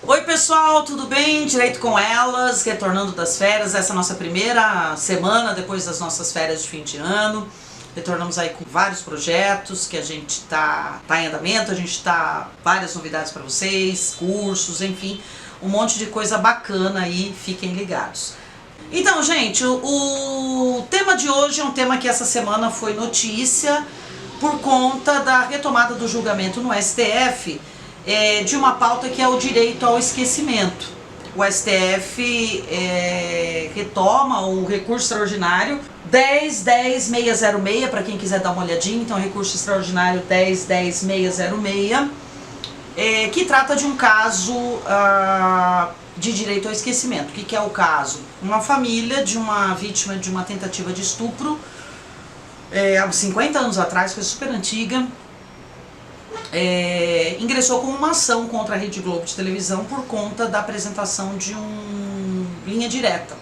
Oi pessoal, tudo bem? Direito com elas, retornando das férias, essa é a nossa primeira semana depois das nossas férias de fim de ano. Retornamos aí com vários projetos que a gente tá em andamento, a gente várias novidades para vocês, cursos, enfim, um monte de coisa bacana aí, fiquem ligados. Então, gente, o tema de hoje é um tema que essa semana foi notícia por conta da retomada do julgamento no STF de uma pauta que é o direito ao esquecimento. O STF retoma o recurso extraordinário 10.10606, para quem quiser dar uma olhadinha, então recurso extraordinário 10.10606, que trata de um caso de direito ao esquecimento. O que é o caso? Uma família de uma vítima de uma tentativa de estupro, há 50 anos atrás, foi super antiga, ingressou com uma ação contra a Rede Globo de televisão por conta da apresentação de linha direta.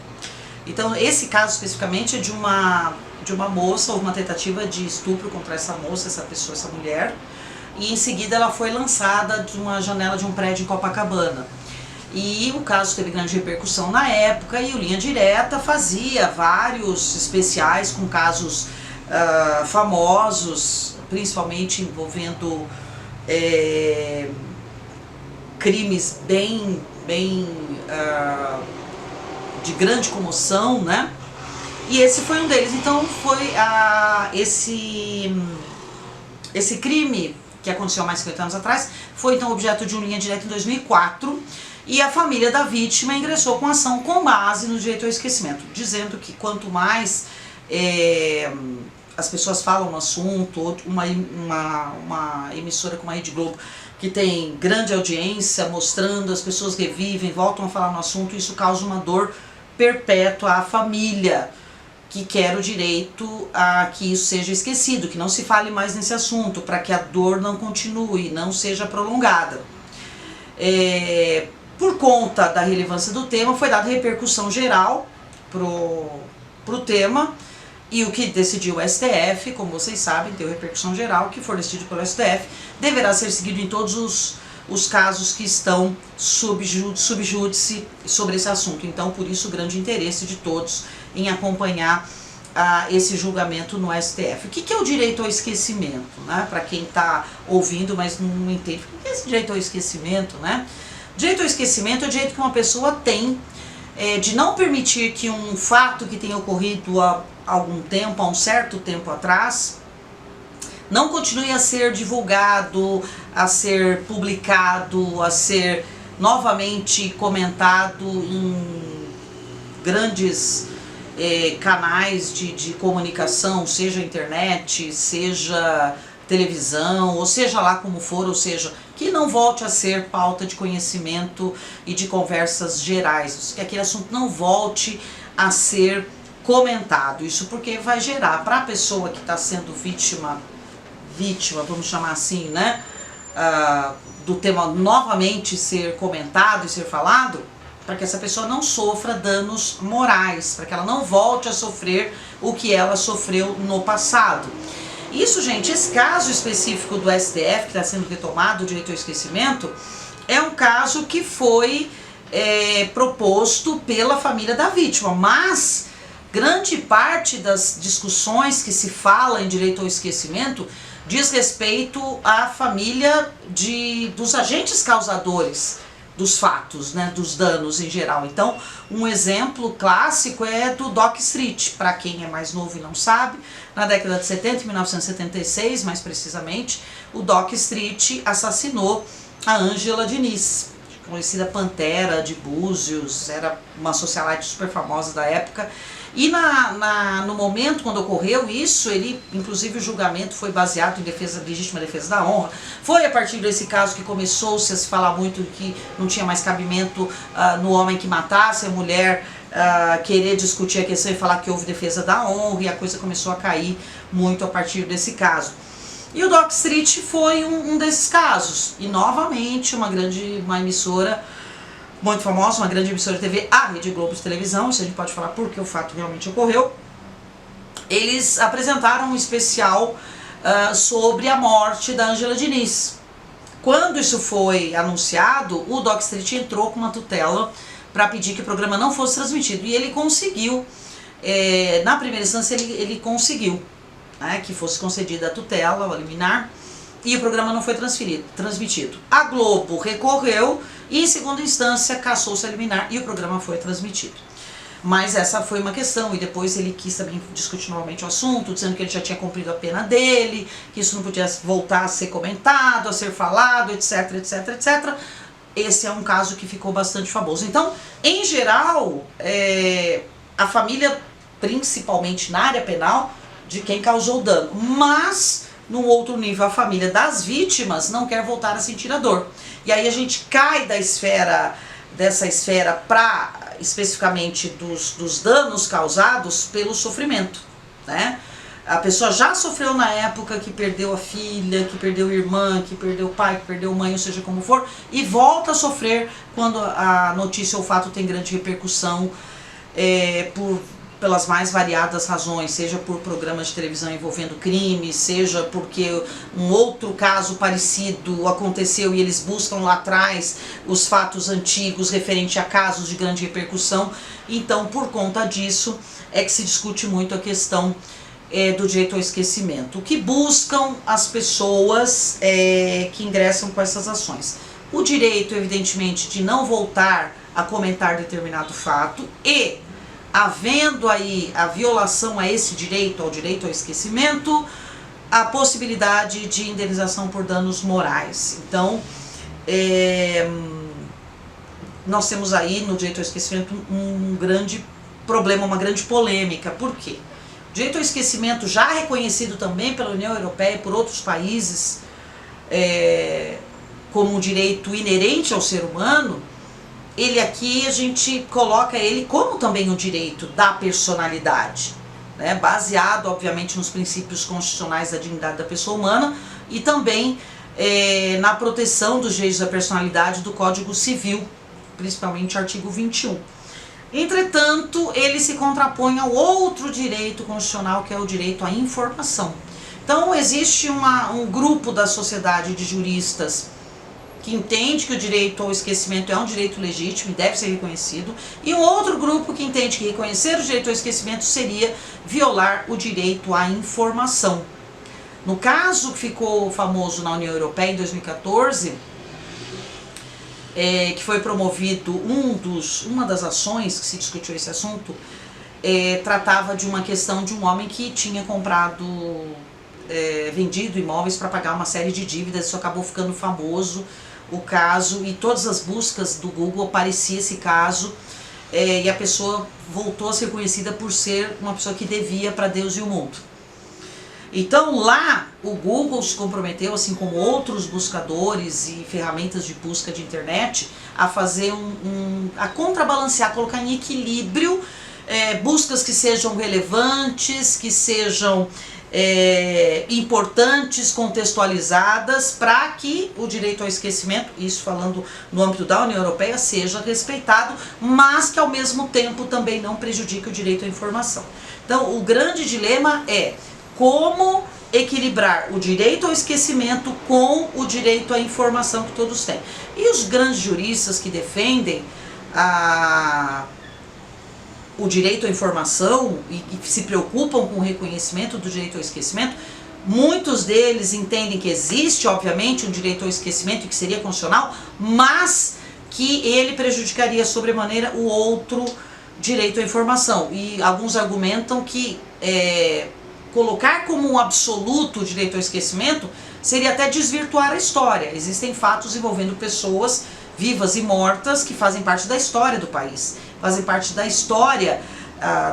Então esse caso especificamente é de uma moça, houve uma tentativa de estupro contra essa moça, essa pessoa, essa mulher, e em seguida ela foi lançada de uma janela de um prédio em Copacabana. E o caso teve grande repercussão na época e o Linha Direta fazia vários especiais com casos famosos, principalmente envolvendo crimes bem de grande comoção, né? E esse foi um deles. Então foi esse crime que aconteceu há mais de 50 anos atrás, foi então objeto de um Linha Direta em 2004, e a família da vítima ingressou com ação com base no direito ao esquecimento, dizendo que quanto mais as pessoas falam no assunto, uma emissora como a Rede Globo, que tem grande audiência, mostrando, as pessoas revivem, voltam a falar no assunto, isso causa uma dor perpétua à família, que quer o direito a que isso seja esquecido, que não se fale mais nesse assunto, para que a dor não continue, não seja prolongada. Por conta da relevância do tema, foi dada repercussão geral pro tema, e o que decidiu o STF, como vocês sabem, deu repercussão geral, que for decidido pelo STF, deverá ser seguido em todos os casos que estão sob júdice sobre esse assunto. Então, por isso, o grande interesse de todos em acompanhar esse julgamento no STF. O que é o direito ao esquecimento, né? Para quem está ouvindo, mas não entende, o que é esse direito ao esquecimento, né? Direito ao esquecimento é o direito que uma pessoa tem de não permitir que um fato que tenha ocorrido há algum tempo, há um certo tempo atrás, não continue a ser divulgado, a ser publicado, a ser novamente comentado em grandes canais de comunicação, seja internet, seja televisão, ou seja lá como for, ou seja, que não volte a ser pauta de conhecimento e de conversas gerais, que aquele assunto não volte a ser comentado. Isso porque vai gerar para a pessoa que está sendo vítima, vamos chamar assim, né, do tema novamente ser comentado e ser falado, para que essa pessoa não sofra danos morais, para que ela não volte a sofrer o que ela sofreu no passado. Isso, gente, esse caso específico do STF, que está sendo retomado, o direito ao esquecimento, é um caso que foi proposto pela família da vítima, mas grande parte das discussões que se fala em direito ao esquecimento diz respeito à família dos agentes causadores dos fatos, né, dos danos em geral. Então, um exemplo clássico é do Dock Street, para quem é mais novo e não sabe, na década de 70, em 1976, mais precisamente, o Dock Street assassinou a Ângela Diniz, conhecida Pantera de Búzios, era uma socialite super famosa da época. E no momento quando ocorreu isso, inclusive o julgamento foi baseado em legítima defesa da honra. Foi a partir desse caso que começou-se a se falar muito que não tinha mais cabimento no homem que matasse a mulher, querer discutir a questão e falar que houve defesa da honra, e a coisa começou a cair muito a partir desse caso. E o Dock Street foi um desses casos. E novamente uma emissora muito famosa, uma grande emissora de TV, a Rede Globo de televisão, isso a gente pode falar porque o fato realmente ocorreu, eles apresentaram um especial sobre a morte da Ângela Diniz. Quando isso foi anunciado, o Doc Street entrou com uma tutela para pedir que o programa não fosse transmitido. E ele conseguiu, na primeira instância ele conseguiu, né, que fosse concedida a tutela, o liminar, e o programa não foi transmitido. A Globo recorreu e, em segunda instância, cassou-se a liminar e o programa foi transmitido. Mas essa foi uma questão, e depois ele quis também discutir novamente o assunto, dizendo que ele já tinha cumprido a pena dele, que isso não podia voltar a ser comentado, a ser falado, etc, etc, etc. Esse é um caso que ficou bastante famoso. Então, em geral, a família, principalmente na área penal, de quem causou o dano, mas, num outro nível, a família das vítimas não quer voltar a sentir a dor. E aí a gente cai dessa esfera para especificamente dos danos causados pelo sofrimento, né? A pessoa já sofreu na época que perdeu a filha, que perdeu a irmã, que perdeu o pai, que perdeu a mãe, ou seja, como for, e volta a sofrer quando a notícia ou o fato tem grande repercussão pelas mais variadas razões, seja por programas de televisão envolvendo crime, seja porque um outro caso parecido aconteceu e eles buscam lá atrás os fatos antigos referente a casos de grande repercussão. Então, por conta disso, é que se discute muito a questão do direito ao esquecimento. O que buscam as pessoas que ingressam com essas ações? O direito, evidentemente, de não voltar a comentar determinado fato e, havendo aí a violação a esse direito, ao direito ao esquecimento, a possibilidade de indenização por danos morais. Então, nós temos aí no direito ao esquecimento um grande problema, uma grande polêmica. Por quê? O direito ao esquecimento, já reconhecido também pela União Europeia e por outros países como um direito inerente ao ser humano, ele aqui a gente coloca ele como também o direito da personalidade, né? Baseado obviamente nos princípios constitucionais da dignidade da pessoa humana e também na proteção dos direitos da personalidade do Código Civil, principalmente artigo 21. Entretanto, ele se contrapõe ao outro direito constitucional, que é o direito à informação. Então existe um grupo da sociedade de juristas que entende que o direito ao esquecimento é um direito legítimo e deve ser reconhecido, e um outro grupo que entende que reconhecer o direito ao esquecimento seria violar o direito à informação. No caso que ficou famoso na União Europeia em 2014, que foi promovido uma das ações que se discutiu esse assunto, tratava de uma questão de um homem que tinha vendido imóveis para pagar uma série de dívidas. Isso acabou ficando famoso, o caso, e todas as buscas do Google aparecia esse caso, e a pessoa voltou a ser conhecida por ser uma pessoa que devia para Deus e o mundo. Então lá o Google se comprometeu, assim como outros buscadores e ferramentas de busca de internet, a fazer a contrabalancear, colocar em equilíbrio buscas que sejam relevantes, que sejam importantes, contextualizadas, para que o direito ao esquecimento, isso falando no âmbito da União Europeia, seja respeitado, mas que ao mesmo tempo também não prejudique o direito à informação. Então o grande dilema é como equilibrar o direito ao esquecimento com o direito à informação que todos têm. E os grandes juristas que defendem o direito à informação e que se preocupam com o reconhecimento do direito ao esquecimento, muitos deles entendem que existe, obviamente, um direito ao esquecimento e que seria constitucional, mas que ele prejudicaria sobremaneira o outro direito à informação. E alguns argumentam que colocar como um absoluto o direito ao esquecimento seria até desvirtuar a história. Existem fatos envolvendo pessoas vivas e mortas que fazem parte da história do país, fazem parte da história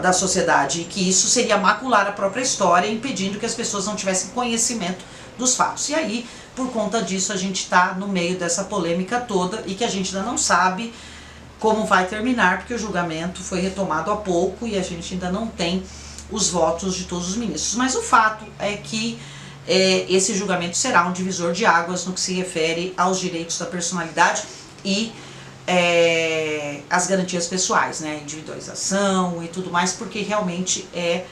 da sociedade, e que isso seria macular a própria história, impedindo que as pessoas não tivessem conhecimento dos fatos. E aí, por conta disso, a gente está no meio dessa polêmica toda e que a gente ainda não sabe como vai terminar, porque o julgamento foi retomado há pouco e a gente ainda não tem os votos de todos os ministros. Mas o fato é que esse julgamento será um divisor de águas no que se refere aos direitos da personalidade e as garantias pessoais, né, individualização e tudo mais, porque realmente é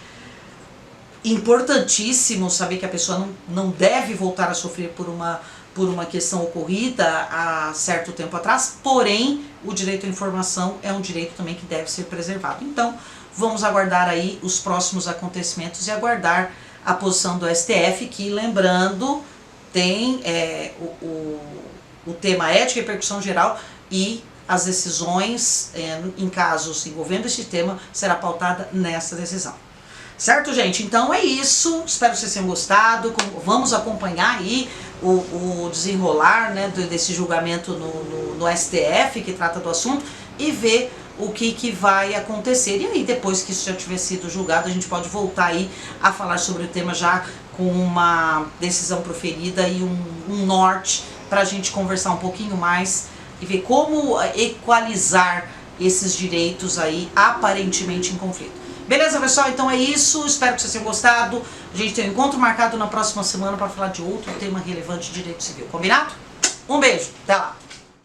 importantíssimo saber que a pessoa não deve voltar a sofrer por por uma questão ocorrida há certo tempo atrás, porém o direito à informação é um direito também que deve ser preservado. Então vamos aguardar aí os próximos acontecimentos e aguardar a posição do STF, que, lembrando, tem o tema ética e repercussão geral, e as decisões em casos envolvendo esse tema será pautada nessa decisão. Certo, gente? Então é isso, espero que vocês tenham gostado. Vamos acompanhar aí o desenrolar, né, desse julgamento no STF, que trata do assunto, e ver o que vai acontecer. E aí, depois que isso já tiver sido julgado, a gente pode voltar aí a falar sobre o tema já com uma decisão proferida e um norte para a gente conversar um pouquinho mais e ver como equalizar esses direitos aí aparentemente em conflito. Beleza, pessoal? Então é isso, espero que vocês tenham gostado. A gente tem um encontro marcado na próxima semana para falar de outro tema relevante de direito civil. Combinado? Um beijo, até lá!